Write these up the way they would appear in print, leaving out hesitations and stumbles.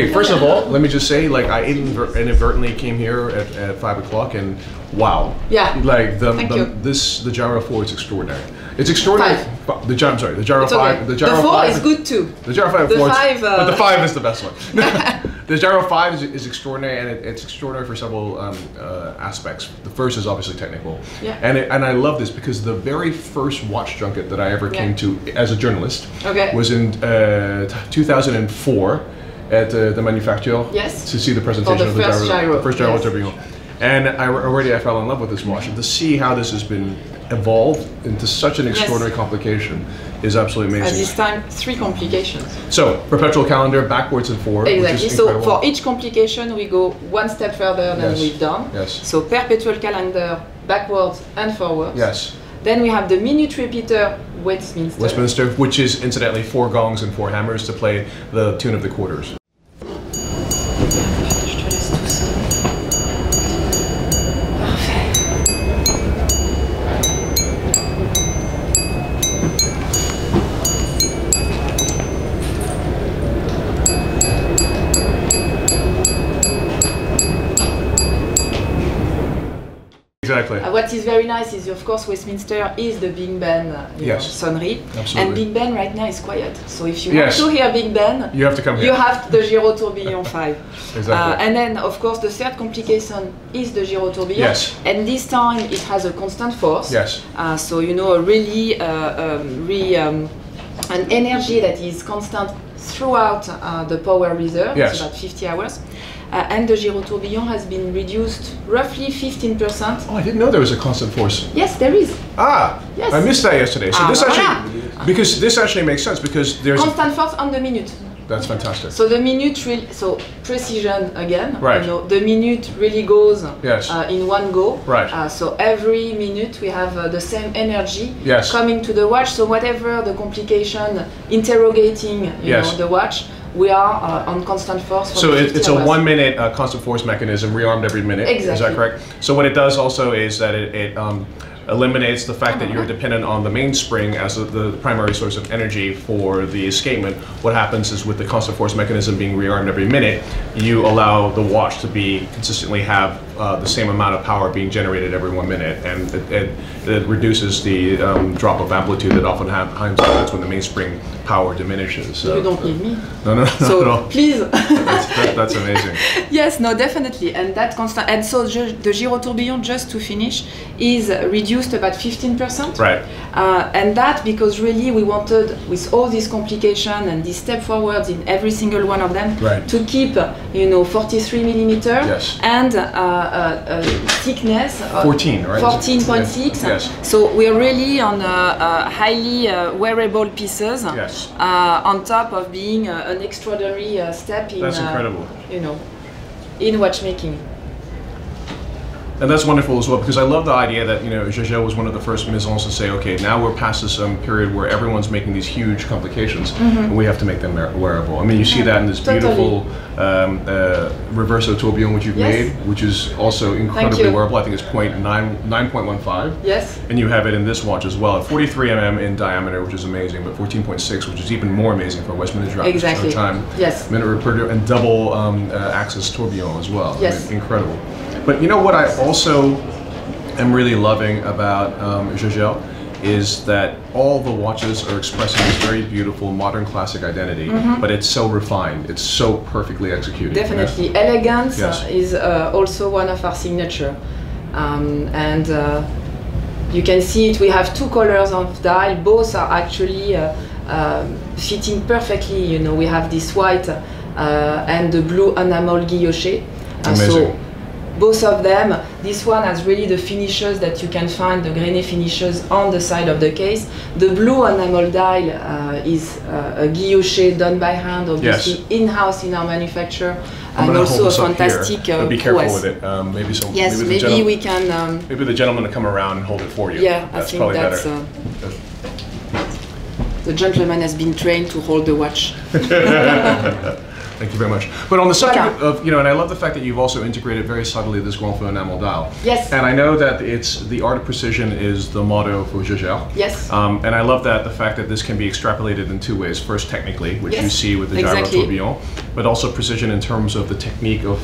First of all, let me just say, like, I inadvertently came here at 5 o'clock, and wow. Yeah. Like the gyro 4 is extraordinary. It's extraordinary. The gyro 5. The gyro the 4 5 is good too. The gyro 5, but the 5 is the best one. The gyro 5 is extraordinary, and it's extraordinary for several aspects. The first is obviously technical, and I love this because the very first watch junket that I ever came to as a journalist was in 2004 at the manufacturer to see the presentation of the first gyro tourbillon. And I fell in love with this watch, and to see how this has been evolved into such an extraordinary complication is absolutely amazing. At this time, 3 complications. So, perpetual calendar, backwards and forward. Exactly. So, for each complication, we go one step further than we've done. Yes. So, perpetual calendar, backwards and forwards. Yes. Then we have the minute repeater, Westminster. Westminster, which is incidentally 4 gongs and 4 hammers to play the tune of the quarters. Exactly. What is very nice is, of course, Westminster is the Big Ben sonnery. Absolutely. And Big Ben right now is quiet. So if you want to hear Big Ben, you have to come here. You have the Giro-Tourbillon 5. Exactly. And then, of course, the third complication is the Giro-Tourbillon. Yes. And this time it has a constant force. Yes. So, you know, really an energy that is constant throughout the power reserve. Yes. It's about 50 hours. And the Giro-Tourbillon has been reduced roughly 15%. Oh, I didn't know there was a constant force. Yes, there is. Yes. I missed that yesterday. So this actually, because this actually makes sense because there's constant force on the minute. That's fantastic. So the minute really, so precision again. Right. You know, the minute really goes in one go. Right. So every minute we have the same energy coming to the watch. So whatever the complication interrogating, you know, the watch, we are on constant force. So it's a 1 minute constant force mechanism, rearmed every minute. Exactly. Is that correct? So what it does also is that it eliminates the fact that you're dependent on the mainspring as the primary source of energy for the escapement. What happens is with the constant force mechanism being rearmed every minute, you allow the watch to be consistently have the same amount of power being generated every 1 minute, and it reduces the drop of amplitude that often happens when the mainspring power diminishes. So, you don't need me. No, so not at all. Please. That's amazing. Yes, no, definitely, and that constant. And so the Giro-Tourbillon, just to finish, is reduced about 15%. Right. And that because really we wanted, with all these complications and these step forwards in every single one of them, to keep 43 millimeter and thickness 14, right? 14.6. Yes. So we're really on highly wearable pieces. Yes. On top of being an extraordinary step in. That's incredible. In watchmaking. And that's wonderful as well, because I love the idea that, Jaeger was one of the first maisons to say, okay, now we're past this period where everyone's making these huge complications, and we have to make them wearable. I mean, you see that in this beautiful reverso tourbillon which you've made, which is also incredibly wearable. I think it's 9.15. Yes. And you have it in this watch as well, at 43 mm in diameter, which is amazing, but 14.6, which is even more amazing for Westminster time. Yes. Minute repeater and double axis tourbillon as well. Yes. I mean, incredible. But you know what I also am really loving about Jaeger is that all the watches are expressing this very beautiful modern classic identity, but it's so refined, it's so perfectly executed. Definitely. Elegance is also one of our signature. And you can see it, we have 2 colors of dial, both are actually fitting perfectly. We have this white and the blue enamel guilloché. Amazing. Both of them, this one has really the finishes that you can find, the grainé finishes on the side of the case. The blue enamel dial is a guilloché done by hand, obviously in-house in our manufacture, and also a fantastic be careful with it. Maybe we can... maybe the gentleman will come around and hold it for you. Yeah, I think that's... The gentleman has been trained to hold the watch. Thank you very much. But on the subject of, and I love the fact that you've also integrated very subtly this Grand Feu enamel dial. Yes. And I know that it's the art of precision is the motto for Jaeger. Yes. And I love that the fact that this can be extrapolated in two ways. First, technically, which you see with the gyro tourbillon, but also precision in terms of the technique of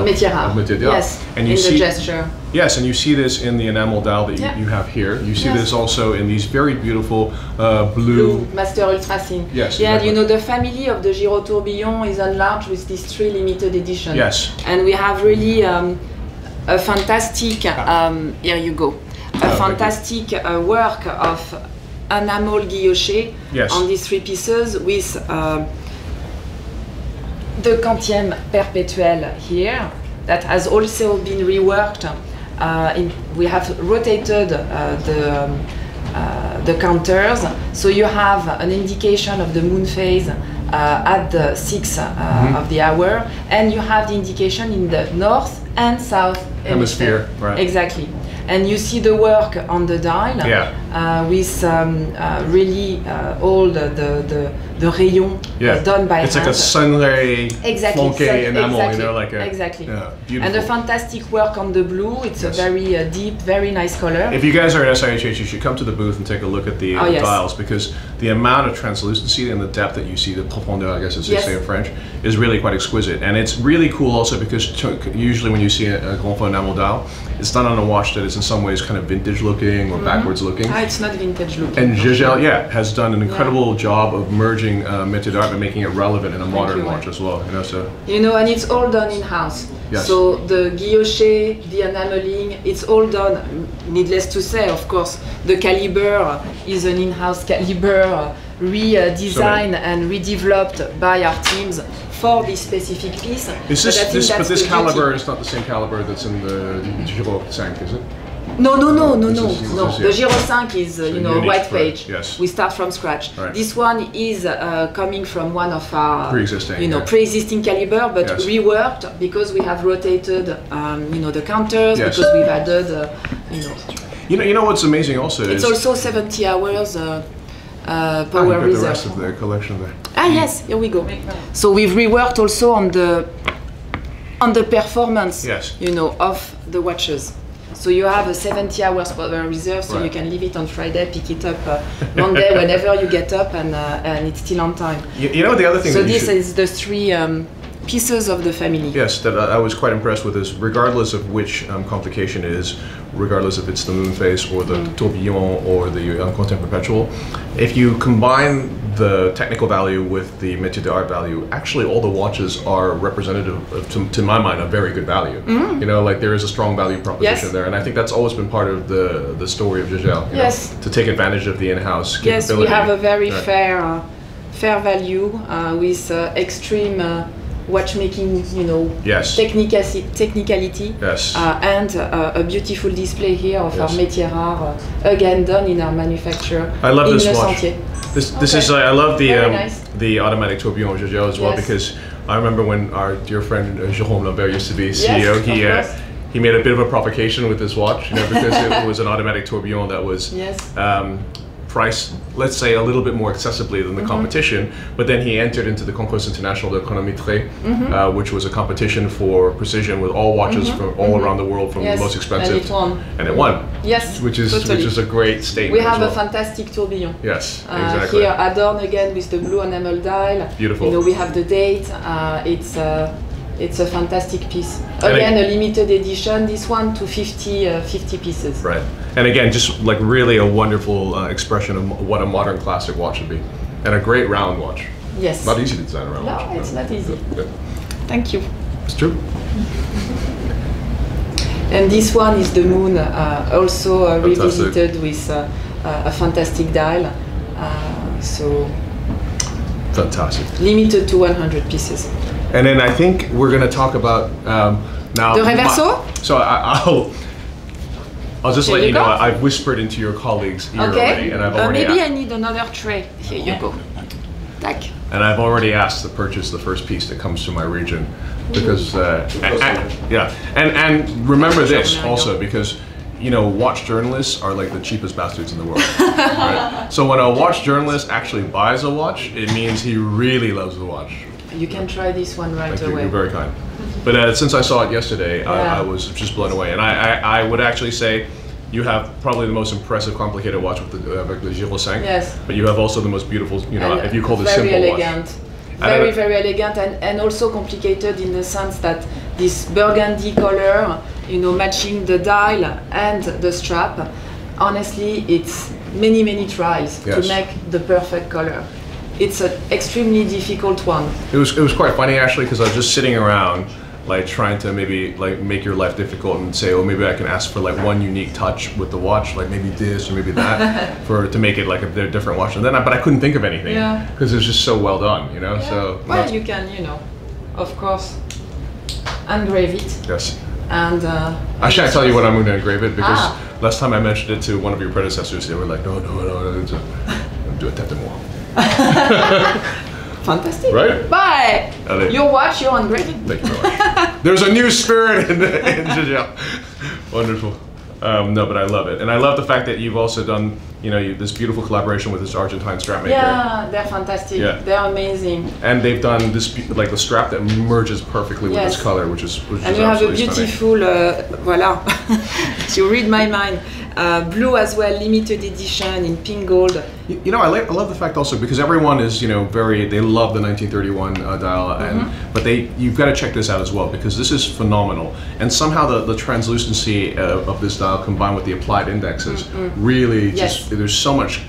métier d'art. Yes. And you in see the gesture. Yes, and you see this in the enamel dial that you have here. You see this also in these very beautiful blue Master Ultra Thin. Yes. Yeah, exactly. the family of the Gyro tourbillon is enlarged with these 3 limited editions. Yes. And we have really a fantastic, here you go, fantastic work of enamel guilloché on these 3 pieces with the quantième perpétuel here that has also been reworked. We have rotated the counters, so you have an indication of the moon phase at the 6 of the hour, and you have the indication in the north and south hemisphere. Right. Exactly. And you see the work on the dial with really all the rayon done by hand. It's like a sunray flanqué enamel, like a beautiful. And the fantastic work on the blue. It's a very deep, very nice color. If you guys are at SIHH, you should come to the booth and take a look at the dials, because the amount of translucency and the depth that you see, the profondeur, I guess as they say in French, is really quite exquisite. And it's really cool also because usually when you see a Grand Feu enamel dial, it's done on a watch that is in some ways kind of vintage looking or backwards looking. It's not vintage looking. And Jaeger, has done an incredible job of merging métier d'art and making it relevant in a modern watch as well. And it's all done in-house. Yes. So the guilloché, the enameling, it's all done. Needless to say, of course, the caliber is an in-house caliber, redesigned and redeveloped by our teams for this specific piece. But this caliber is not the same caliber that's in the Jaeger-LeCoultre, is it? No. The Gyro 5 is, white page. Yes. We start from scratch. Right. This one is coming from one of our pre-existing caliber, but reworked because we have rotated, the counters, because we've added, You know what's amazing also it's is also 70 hours power reserve. The rest of the collection there. Yes, here we go. So we've reworked also on the performance, of the watches. So you have a 70 hours power reserve, so you can leave it on Friday, pick it up Monday, whenever you get up, and it's still on time. You know the other thing. So this is the 3 pieces of the family. Yes, that I was quite impressed with is regardless of which complication it is, regardless if it's the moon phase or the tourbillon or the quantième perpetuel, if you combine the technical value with the métier d'art value, actually all the watches are representative of, to my mind, a very good value. Like there is a strong value proposition there, and I think that's always been part of the story of Jaeger. To take advantage of the in-house capability. Yes, we have a very fair value with extreme watchmaking, technicality, and a beautiful display here of our métier art, again done in our manufacture. I love this watch. Sentier. This is I love the automatic tourbillon Jaeger as well, because I remember when our dear friend Jérôme Lambert used to be CEO. He made a bit of a provocation with this watch, because it was an automatic tourbillon that was priced, let's say, a little bit more accessibly than the competition, but then he entered into the Concours International de Chronométrie, which was a competition for precision with all watches from all around the world, from the most expensive, and it won. Yes, which is a great statement. We have a fantastic tourbillon. Yes, exactly. Here adorned again with the blue enamel dial. Beautiful. We have the date. It's a fantastic piece. Again, a limited edition. This one to 50 pieces. Right. And again, just like really a wonderful expression of what a modern classic watch should be, and a great round watch. Yes. Not easy to design a round watch. No, it's not easy. Thank you. It's true. And this one is the moon, also revisited with a fantastic dial. So fantastic. Limited to 100 pieces. And then I think we're going to talk about now. The reverso? So I'll just let you know, I've whispered into your colleague's ear already, and I've already maybe I need another tray. Here you go. Tac. And I've already asked to purchase the first piece that comes to my region, because and remember this also, because watch journalists are like the cheapest bastards in the world. Right? So when a watch journalist actually buys a watch, it means he really loves the watch. You can try this one right Thank you. away. You're very kind. But since I saw it yesterday, I was just blown away. And I would actually say you have probably the most impressive, complicated watch with the Jaeger-LeCoultre. Yes. But you have also the most beautiful, you know, and if you call this very simple elegant. watch. Very, very elegant, and also complicated in the sense that this burgundy color, you know, matching the dial and the strap. Honestly, it's many tries to make the perfect color. It's an extremely difficult one. It was quite funny actually, because I was just sitting around like trying to maybe like make your life difficult and say, oh, maybe I can ask for like one unique touch with the watch, like maybe this or maybe that, to make it like a different watch. And then, but I couldn't think of anything because it's just so well done, you know. Yeah. So well, you can, you know, of course, engrave it. Yes. And I shan't tell you what I'm going to engrave it because last time I mentioned it to one of your predecessors, they were like, no, do a tête de moi. Fantastic. Right? Bye. Your watch, you're engraving. Thank you very much. There's a new spirit in Jaeger. Wonderful. No, but I love it, and I love the fact that you've also done, you know, this beautiful collaboration with this Argentine strap maker. Yeah, they're fantastic. Yeah. They're amazing. And they've done this, like the strap that merges perfectly with this color, which is and you have a beautiful, voila. You read my mind. Blue as well, limited edition in pink gold. You know, I love the fact also because everyone is, you know, they love the 1931 dial, but you've got to check this out as well because this is phenomenal. And somehow the translucency of this dial combined with the applied indexes really just there's so much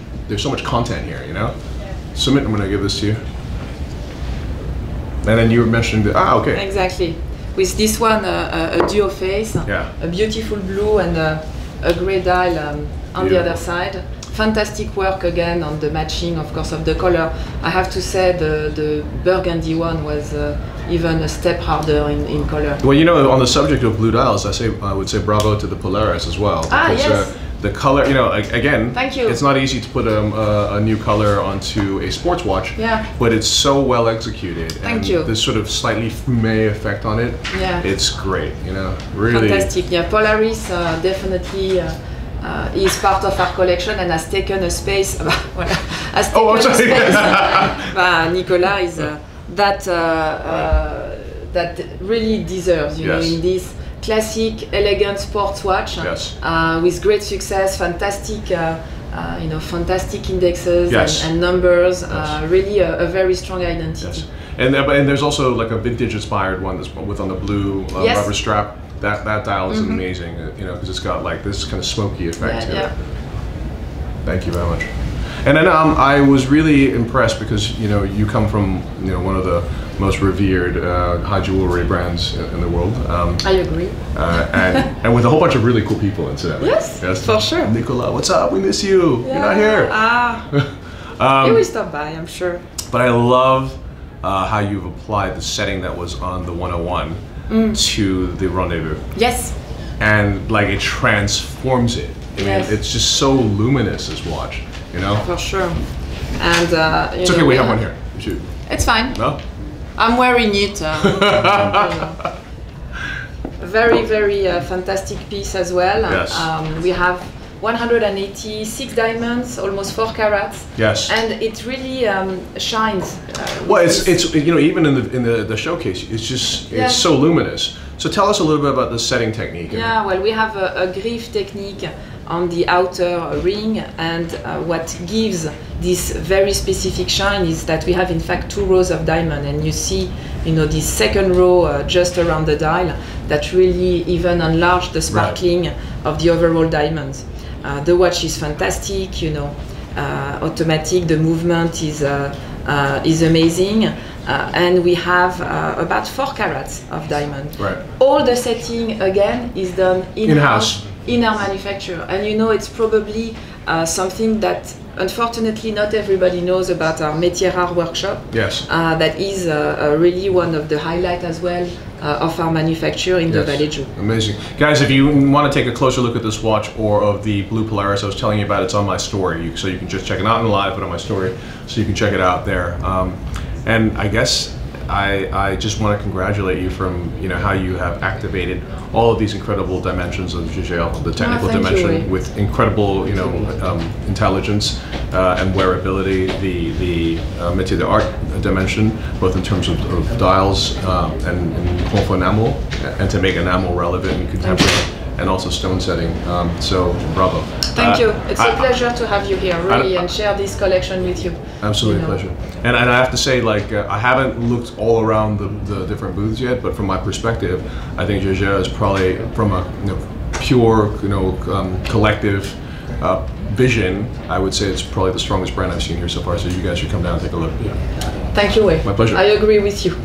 content here, you know. Sumit, I'm going to give this to you. And then you were mentioning the okay. Exactly. With this one, a duo face, a beautiful blue and a grey dial on the other side. Fantastic work again on the matching, of course, of the color. I have to say the burgundy one was even a step harder in color. Well, you know, on the subject of blue dials, I would say bravo to the Polaris as well. Because, the color, you know, again, thank you. It's not easy to put a new color onto a sports watch, but it's so well executed. Thank you. This sort of slightly fumé effect on it, it's great, you know, really. Fantastic, yeah. Polaris definitely is part of our collection and has taken a space, has taken a space. Nicolas is that really deserves, you know, in this classic, elegant sports watch with great success, fantastic, you know, fantastic indexes and numbers. Really a very strong identity. Yes. And there's also like a vintage-inspired one that's on the blue rubber strap. That dial is amazing, you know, because it's got like this kind of smoky effect to it. Thank you very much. And then I was really impressed because, you know, you come from, you know, one of the most revered high jewelry brands in the world. I agree. And with a whole bunch of really cool people incidentally. Yes, for sure. Nicolas, what's up? We miss you. You're not here. You will stop by, I'm sure. But I love how you've applied the setting that was on the 101 to the Rendezvous. Yes. And like it transforms it. I mean, it's just so luminous, this watch, you know? For sure. And it's okay, we have one here. Shoot. It's fine. No? I'm wearing it. Very, very fantastic piece as well. Yes. We have 186 diamonds, almost 4 carats. Yes. And it really shines. Well, it's you know, even in the showcase, it's just it's so luminous. So tell us a little bit about the setting technique. Yeah, well, we have a griffe technique on the outer ring, and what gives this very specific shine is that we have in fact 2 rows of diamond, and you see, you know, this second row just around the dial that really even enlarge the sparkling of the overall diamonds. The watch is fantastic, you know, automatic, the movement is amazing, and we have about 4 carats of diamond. All the setting again is done in-house. In our manufacture, and you know, it's probably something that unfortunately not everybody knows about our métier rare workshop. Yes. That is really one of the highlights as well of our manufacture in the Vallée. Amazing. Guys, if you want to take a closer look at this watch or of the Blue Polaris I was telling you about, it's on my story, so you can just check it out in live, but on my story, so you can check it out there. And I guess I just want to congratulate you from, you know, how you have activated all of these incredible dimensions of Jaeger, the technical dimension with incredible, you know, intelligence and wearability, the métier d'art dimension, both in terms of dials and conf enamel, and to make enamel relevant and contemporary, and also stone setting. So bravo. Thank you. It's a pleasure to have you here, really, and share this collection with you. Absolutely, pleasure. And I have to say, like, I haven't looked all around the different booths yet, but from my perspective, I think Jaeger is probably, from a pure, collective vision, I would say it's probably the strongest brand I've seen here so far. So you guys should come down and take a look. Thank you, Wei. My pleasure. I agree with you.